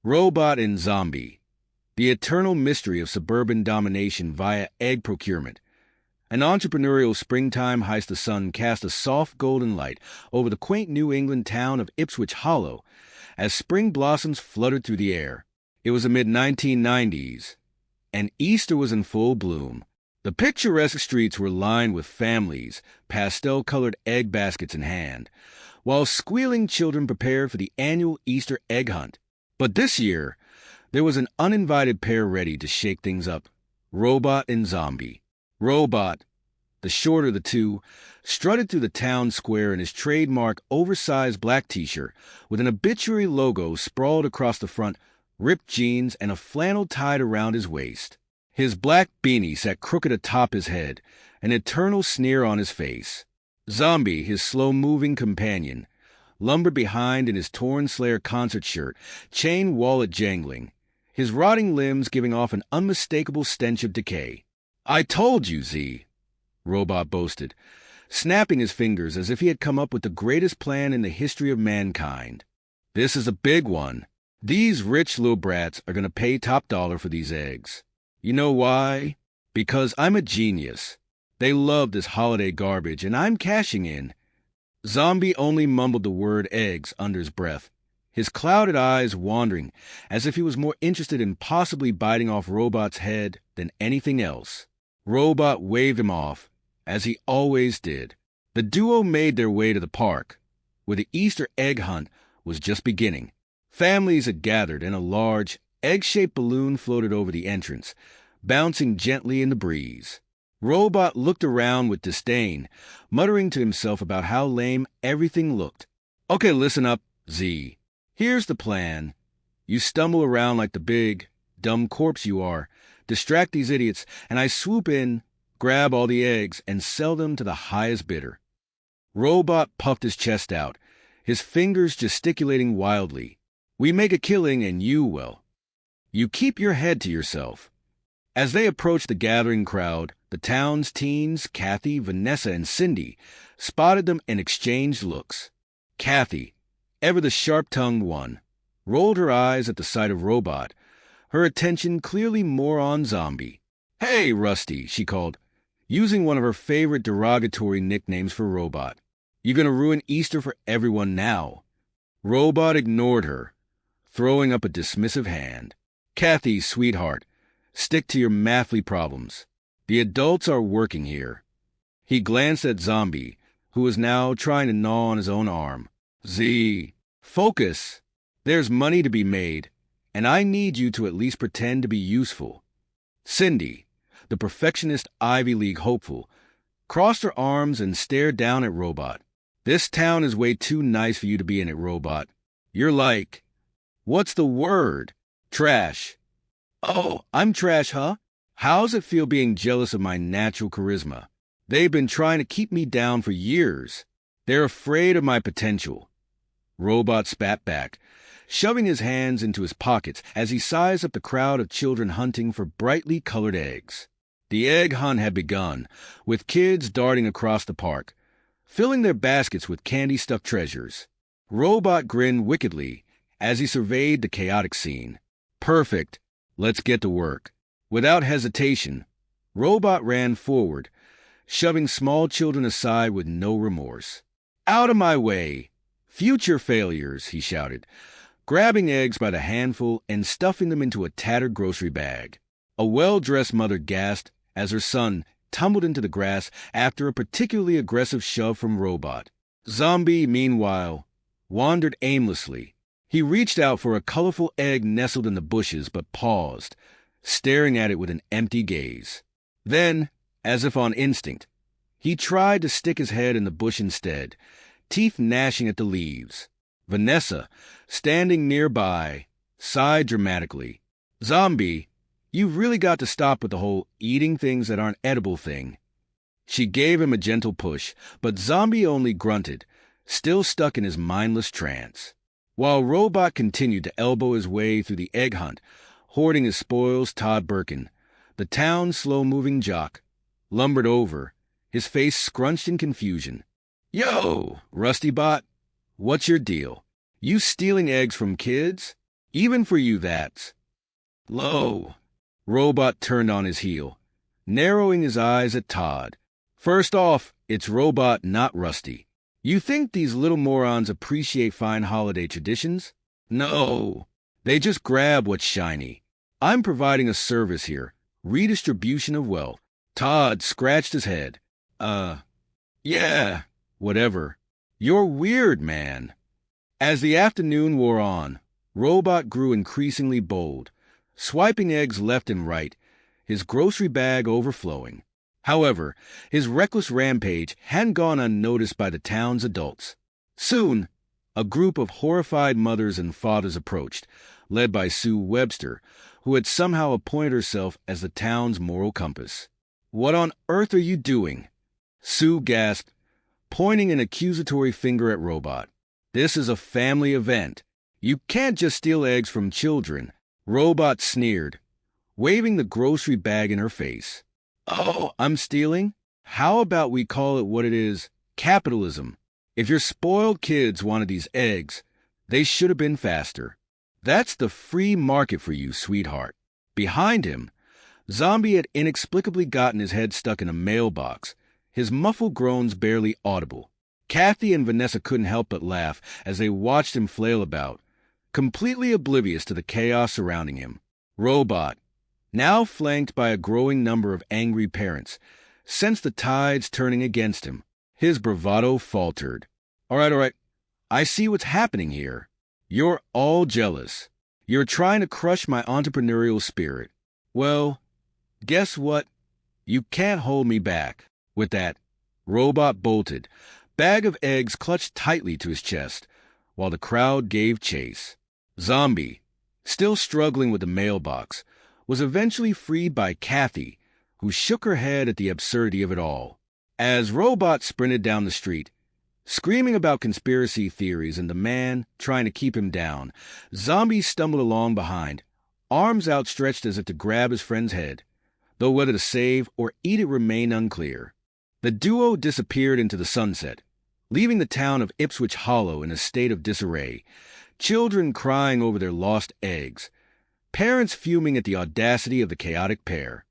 Robot and Zombie. The eternal mystery of suburban domination via egg procurement. An entrepreneurial springtime heist the sun cast a soft golden light over the quaint New England town of Ipswich Hollow as spring blossoms fluttered through the air. It was the mid-1990s, and Easter was in full bloom. The picturesque streets were lined with families, pastel-colored egg baskets in hand, while squealing children prepared for the annual Easter egg hunt. But this year, there was an uninvited pair ready to shake things up. Robot and Zombie. Robot, the shorter of the two, strutted through the town square in his trademark oversized black t-shirt with an obituary logo sprawled across the front, ripped jeans, and a flannel tied around his waist. His black beanie sat crooked atop his head, an eternal sneer on his face. Zombie, his slow-moving companion, lumbered behind in his torn Slayer concert shirt, chain wallet jangling, his rotting limbs giving off an unmistakable stench of decay. "I told you, Z," Robot boasted, snapping his fingers as if he had come up with the greatest plan in the history of mankind. "This is a big one. These rich little brats are going to pay top dollar for these eggs. You know why? Because I'm a genius. They love this holiday garbage, and I'm cashing in." Zombie only mumbled the word eggs under his breath, his clouded eyes wandering as if he was more interested in possibly biting off Robot's head than anything else. Robot waved him off, as he always did. The duo made their way to the park, where the Easter egg hunt was just beginning. Families had gathered, and a large, egg-shaped balloon floated over the entrance, bouncing gently in the breeze. Robot looked around with disdain, muttering to himself about how lame everything looked. "Okay, listen up, Z. Here's the plan. You stumble around like the big, dumb corpse you are, distract these idiots, and I swoop in, grab all the eggs, and sell them to the highest bidder." Robot puffed his chest out, his fingers gesticulating wildly. "We make a killing, and you keep your head to yourself." As they approached the gathering crowd, the town's teens, Kathy, Vanessa, and Cindy, spotted them and exchanged looks. Kathy, ever the sharp-tongued one, rolled her eyes at the sight of Robot, her attention clearly more on Zombie. "Hey, Rusty," she called, using one of her favorite derogatory nicknames for Robot. "You're going to ruin Easter for everyone now." Robot ignored her, throwing up a dismissive hand. "Kathy, sweetheart, stick to your mathly problems. The adults are working here." He glanced at Zombie, who was now trying to gnaw on his own arm. "Z, focus. There's money to be made, and I need you to at least pretend to be useful." Cindy, the perfectionist Ivy League hopeful, crossed her arms and stared down at Robot. "This town is way too nice for you to be in it, Robot. You're like, what's the word? Trash." "Oh, I'm trash, huh? How's it feel being jealous of my natural charisma? They've been trying to keep me down for years. They're afraid of my potential." Robot spat back, shoving his hands into his pockets as he sized up the crowd of children hunting for brightly colored eggs. The egg hunt had begun, with kids darting across the park, filling their baskets with candy-stuffed treasures. Robot grinned wickedly as he surveyed the chaotic scene. "Perfect. Let's get to work." Without hesitation, Robot ran forward, shoving small children aside with no remorse. "Out of my way! Future failures," he shouted, grabbing eggs by the handful and stuffing them into a tattered grocery bag. A well-dressed mother gasped as her son tumbled into the grass after a particularly aggressive shove from Robot. Zombie, meanwhile, wandered aimlessly. He reached out for a colorful egg nestled in the bushes, but paused, staring at it with an empty gaze. Then, as if on instinct, he tried to stick his head in the bush instead, teeth gnashing at the leaves. Vanessa, standing nearby, sighed dramatically. "Zombie, you've really got to stop with the whole eating things that aren't edible thing." She gave him a gentle push, but Zombie only grunted, still stuck in his mindless trance. While Robot continued to elbow his way through the egg hunt, hoarding his spoils, Todd Birkin, the town's slow-moving jock, lumbered over, his face scrunched in confusion. "Yo, Rusty Bot, what's your deal? You stealing eggs from kids? Even for you, that's low. Robot turned on his heel, narrowing his eyes at Todd. First off, it's Robot, not Rusty. You think these little morons appreciate fine holiday traditions? No, they just grab what's shiny. I'm providing a service here, redistribution of wealth. Todd scratched his head. Yeah, whatever. You're weird, man. As the afternoon wore on, Robot grew increasingly bold, swiping eggs left and right, his grocery bag overflowing. However, his reckless rampage hadn't gone unnoticed by the town's adults. Soon, a group of horrified mothers and fathers approached, led by Sue Webster, who had somehow appointed herself as the town's moral compass. "What on earth are you doing?" Sue gasped, pointing an accusatory finger at Robot. "This is a family event. You can't just steal eggs from children." Robot sneered, waving the grocery bag in her face. "Oh, I'm stealing? How about we call it what it is? Capitalism. If your spoiled kids wanted these eggs, they should have been faster. That's the free market for you, sweetheart." Behind him, Zombie had inexplicably gotten his head stuck in a mailbox, his muffled groans barely audible. Kathy and Vanessa couldn't help but laugh as they watched him flail about, completely oblivious to the chaos surrounding him. Robot, now flanked by a growing number of angry parents, sensed the tides turning against him. His bravado faltered. All right. I see what's happening here. You're all jealous. You're trying to crush my entrepreneurial spirit. Well, guess what? You can't hold me back." With that, Robot bolted, bag of eggs clutched tightly to his chest, while the crowd gave chase. Zombie, still struggling with the mailbox, was eventually freed by Kathy, who shook her head at the absurdity of it all. As Robot sprinted down the street, screaming about conspiracy theories and the man trying to keep him down, Zombie stumbled along behind, arms outstretched as if to grab his friend's head, though whether to save or eat it remained unclear. The duo disappeared into the sunset, leaving the town of Ipswich Hollow in a state of disarray, children crying over their lost eggs, parents fuming at the audacity of the chaotic pair.